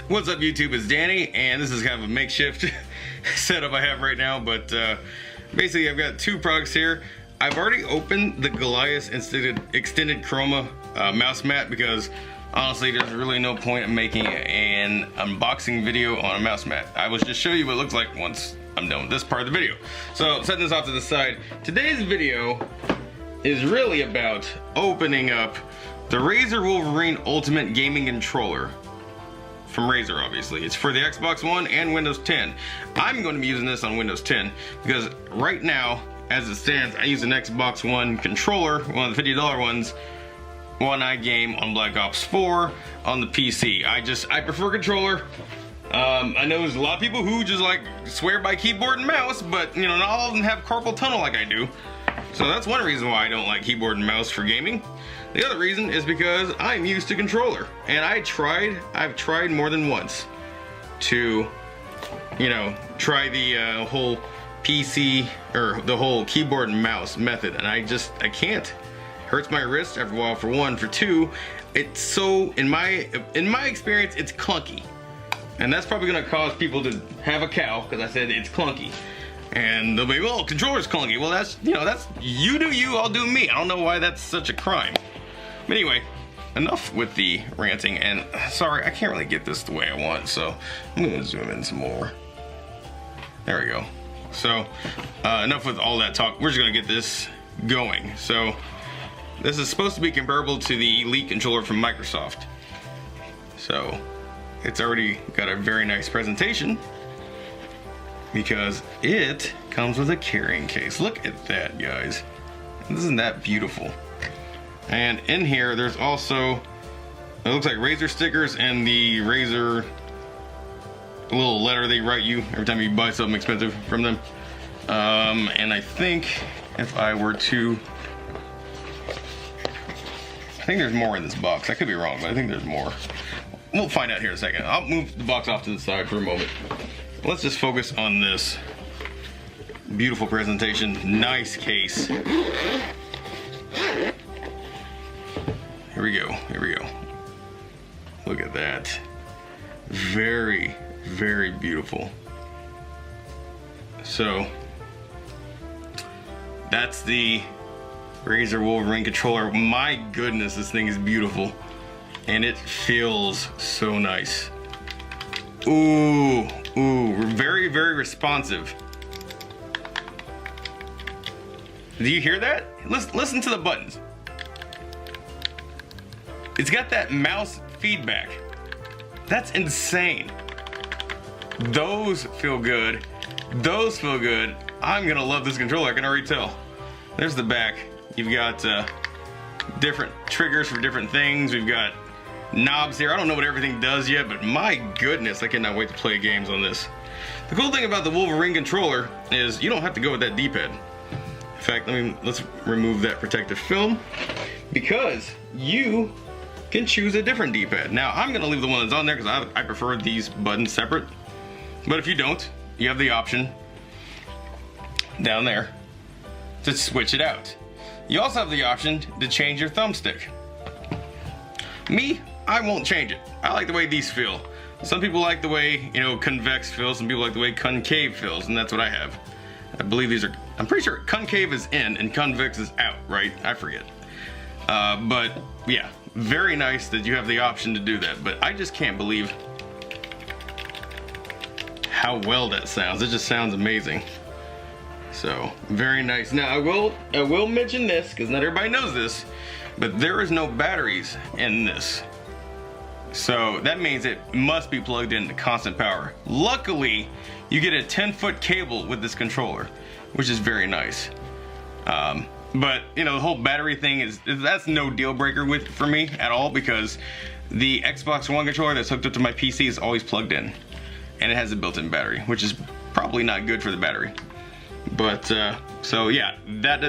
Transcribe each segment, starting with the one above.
What's up YouTube, it's Danny, and this is kind of a makeshift setup I have right now, but basically I've got two products here. I've already opened the Goliath Extended Chroma mouse mat because honestly there's really no point in making an unboxing video on a mouse mat. I will just show you what it looks like once I'm done with this part of the video. So setting this off to the side, today's video is really about opening up the Razer Wolverine Ultimate Gaming Controller. From Razer, obviously. It's for the Xbox One and Windows 10. I'm going to be using this on Windows 10 because right now, as it stands, I use an Xbox One controller, one of the $50 ones, when I game on Black Ops 4 on the PC. I prefer controller. I know there's a lot of people who just like swear by keyboard and mouse, but you know, not all of them have carpal tunnel like I do. So that's one reason why I don't like keyboard and mouse for gaming. The other reason is because I'm used to controller, and I've tried more than once to, you know, try the whole PC or the whole keyboard and mouse method, and I can't. Hurts my wrist after a while, for one. For two, it's so, in my experience, it's clunky, and that's probably gonna cause people to have a cow because I said it's clunky. And they'll be, well, controller's clunky. Well, that's, you know, that's, you do you, I'll do me. I don't know why that's such a crime. But anyway, enough with the ranting, and sorry, I can't really get this the way I want, so I'm gonna zoom in some more. There we go. So, enough with all that talk. We're just gonna get this going. So, this is supposed to be comparable to the Elite controller from Microsoft. So, it's already got a very nice presentation, because it comes with a carrying case. Look at that, guys. Isn't that beautiful? And in here, there's also, it looks like Razer stickers and the Razer little letter they write you every time you buy something expensive from them. And I think if I were to, I think there's more in this box. I could be wrong, but I think there's more. We'll find out here in a second. I'll move the box off to the side for a moment. Let's just focus on this beautiful presentation. Nice case. Here we go, here we go. Look at that. Very, very beautiful. So, that's the Razer Wolverine controller. My goodness, this thing is beautiful. And it feels so nice. Ooh, very, very responsive. Do you hear that? Listen to the buttons. It's got that mouse feedback. That's insane. Those feel good. Those feel good. I'm gonna love this controller, I can already tell. There's the back. You've got different triggers for different things. We've got knobs here. I don't know what everything does yet, but my goodness, I cannot wait to play games on this. The cool thing about the Wolverine controller is you don't have to go with that D-pad. In fact, let's remove that protective film, because you can choose a different D-pad. Now, I'm gonna leave the one that's on there because I prefer these buttons separate. But if you don't, you have the option down there to switch it out. You also have the option to change your thumbstick. Me, I won't change it. I like the way these feel. Some people like the way, you know, convex feels, some people like the way concave feels, and that's what I have. I believe these are, I'm pretty sure concave is in and convex is out, right? I forget. But yeah, very nice that you have the option to do that, but I just can't believe how well that sounds. It just sounds amazing. So, very nice. Now, I will mention this, because not everybody knows this, but there is no batteries in this. So that means it must be plugged into constant power. Luckily, you get a 10-foot cable with this controller, which is very nice. But you know, the whole battery thing that's no deal breaker for me at all, because the Xbox One controller that's hooked up to my PC is always plugged in, and it has a built-in battery, which is probably not good for the battery. But so yeah, that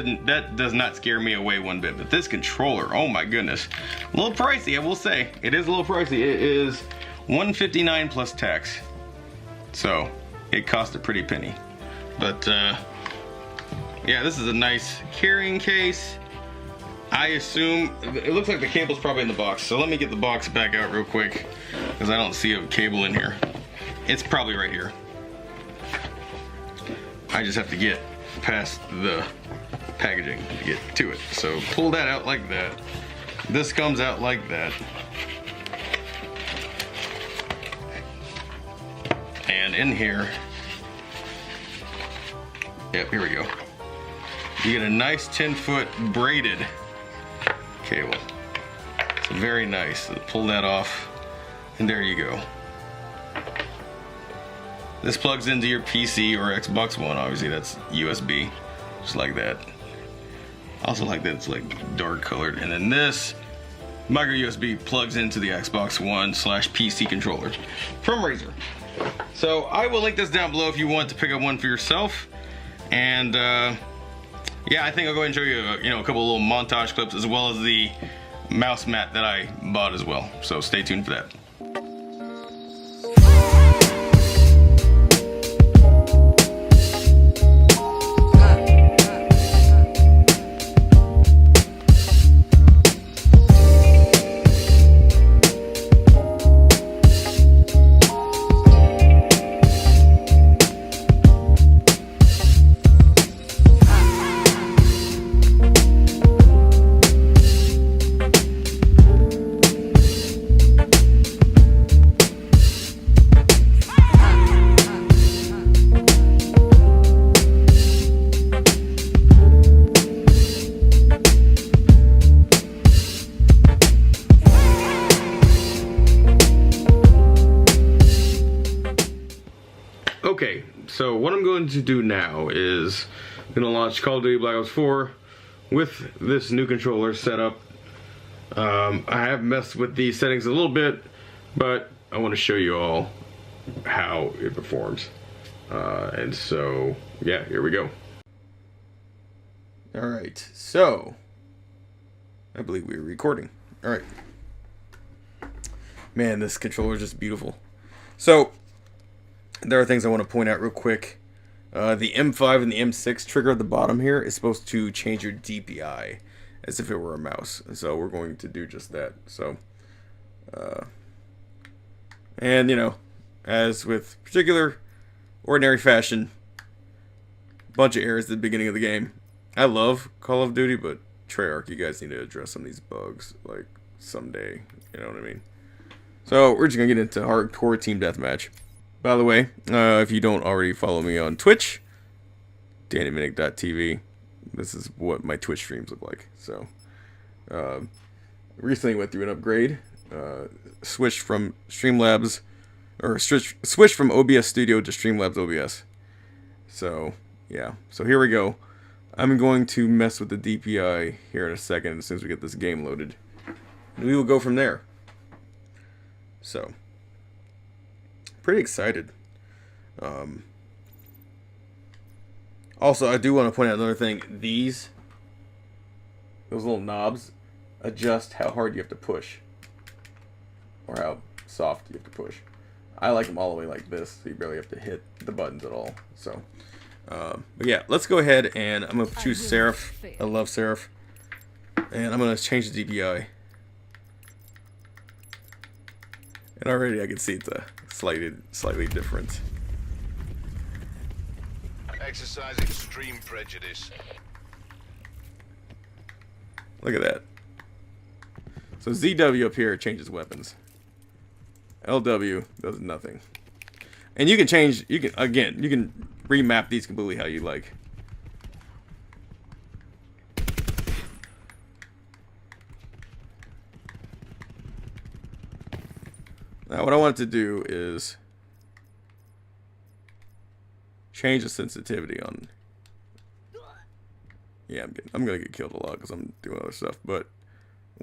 does not scare me away one bit. But this controller, oh my goodness, a little pricey, I will say. It is a little pricey. It is $159 plus tax, so it cost a pretty penny. But yeah, this is a nice carrying case. I assume, it looks like the cable's probably in the box, so let me get the box back out real quick. because I don't see a cable in here. It's probably right here. I just have to get past the packaging to get to it. So pull that out like that. This comes out like that. And in here, yep, here we go. You get a nice 10-foot braided cable. So very nice. So pull that off, and there you go. This plugs into your PC or Xbox One. Obviously, that's USB, just like that. Also like that it's like dark colored. And then this micro USB plugs into the Xbox One / PC controller from Razer. So I will link this down below if you want to pick up one for yourself. And yeah, I think I'll go ahead and show you, a couple little montage clips as well as the mouse mat that I bought as well. So stay tuned for that. Okay, so what I'm going to do now is I'm going to launch Call of Duty Black Ops 4 with this new controller set up. I have messed with the settings a little bit, but I want to show you all how it performs. And so, yeah, here we go. Alright, so I believe we were recording. Alright. Man, this controller is just beautiful. So there are things I want to point out real quick. The M5 and the M6 trigger at the bottom here is supposed to change your DPI as if it were a mouse. So we're going to do just that. So, and as with particular ordinary fashion, bunch of errors at the beginning of the game. I love Call of Duty, but Treyarch, you guys need to address some of these bugs like someday. You know what I mean? So we're just gonna get into hardcore team deathmatch. By the way, if you don't already follow me on Twitch, DannyMinick.tv. This is what my Twitch streams look like. So, recently went through an upgrade. Switched from Streamlabs, or switched from OBS Studio to Streamlabs OBS. So, yeah. So here we go. I'm going to mess with the DPI here in a second as soon as we get this game loaded. And we will go from there. So, pretty excited. Also, I do want to point out another thing. Those little knobs adjust how hard you have to push, or how soft you have to push. I like them all the way like this, so you barely have to hit the buttons at all. So, but yeah, let's go ahead and I'm gonna choose Seraph. I love Seraph, and I'm gonna change the DPI. And already I can see it's a slightly different. Exercise extreme prejudice. Look at that. So ZW up here changes weapons. LW does nothing. And you can change, you can remap these completely how you like. Now what I want to do is change the sensitivity on. Yeah, I'm gonna get killed a lot because I'm doing other stuff, but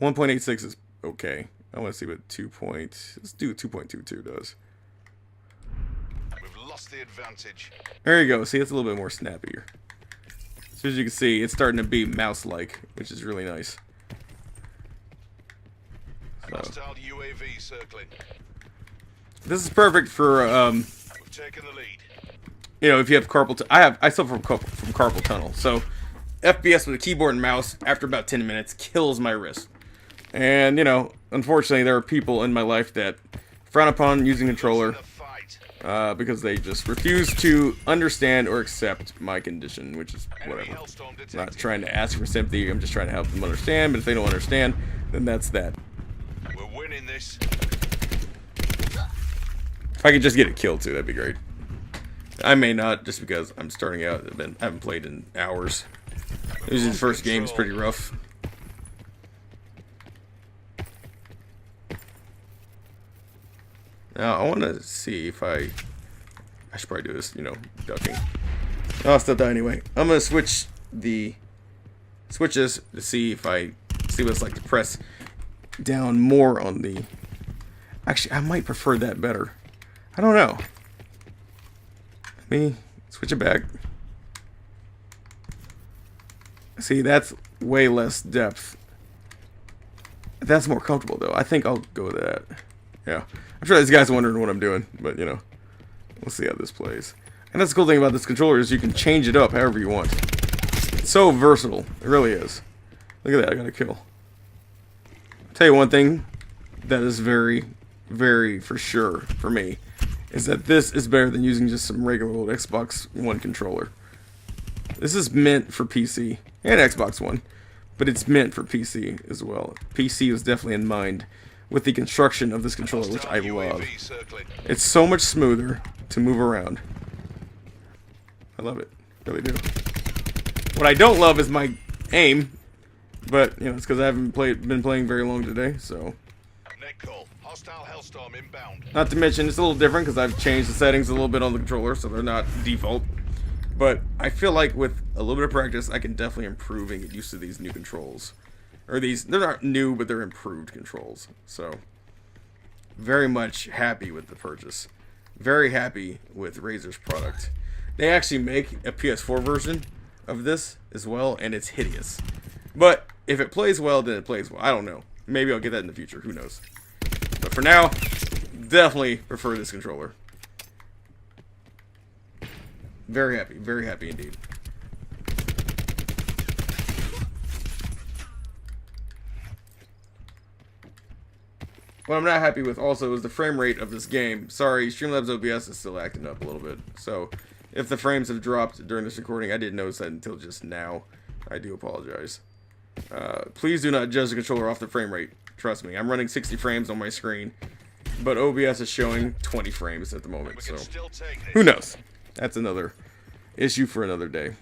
1.86 is okay. I want to see what let's do 2.22 does. We've lost the advantage. There you go. See, it's a little bit more snappier. So as you can see, it's starting to be mouse-like, which is really nice. So, Hostile UAV circling. this is perfect for We've taken the lead. if you have carpal. I suffer from carpal tunnel, so FPS with a keyboard and mouse after about 10 minutes kills my wrist. And unfortunately, there are people in my life that frown upon using controller The fight. because they just refuse to understand or accept my condition, which is Enemy whatever. Hellstorm I'm not detected. trying to ask for sympathy. I'm just trying to help them understand. But if they don't understand, then that's that. We're winning this. If I could just get a kill too, that'd be great. I may not, just because I'm starting out. I haven't played in hours. Usually the first game is pretty rough. Now I want to see if I should probably do this, you know, ducking. Oh, I'll still die anyway. I'm gonna switch the switches to see if I see what it's like to press down more on the. Actually, I might prefer that better. I don't know. Let me switch it back. See, that's way less depth. That's more comfortable though. I think I'll go with that. Yeah. I'm sure these guys are wondering what I'm doing, but you know, we'll see how this plays. And that's the cool thing about this controller is you can change it up however you want. It's so versatile. It really is. Look at that, I got a kill. I'll tell you one thing that is very, very for sure for me is that this is better than using just some regular old Xbox One controller. This is meant for PC and Xbox One, but it's meant for PC as well. PC was definitely in mind with the construction of this controller, which I love. UAV circling. It's so much smoother to move around. I love it. Really do. What I don't love is my aim, but you know, it's because I haven't been playing very long today, so. Net call. Hostile Hellstorm inbound. Not to mention, it's a little different because I've changed the settings a little bit on the controller, so they're not default. But I feel like with a little bit of practice, I can definitely improve and get used to these new controls. Or these, they're not new, but they're improved controls. So, very much happy with the purchase. Very happy with Razer's product. They actually make a PS4 version of this as well, and it's hideous. But if it plays well, then it plays well. I don't know. Maybe I'll get that in the future. Who knows? But for now, definitely prefer this controller. Very happy indeed. What I'm not happy with also is the frame rate of this game. Sorry, Streamlabs OBS is still acting up a little bit. So, if the frames have dropped during this recording, I didn't notice that until just now. I do apologize. Please do not judge the controller off the frame rate. Trust me, I'm running 60 frames on my screen, but OBS is showing 20 frames at the moment. We So, can still take this. who knows? That's another issue for another day.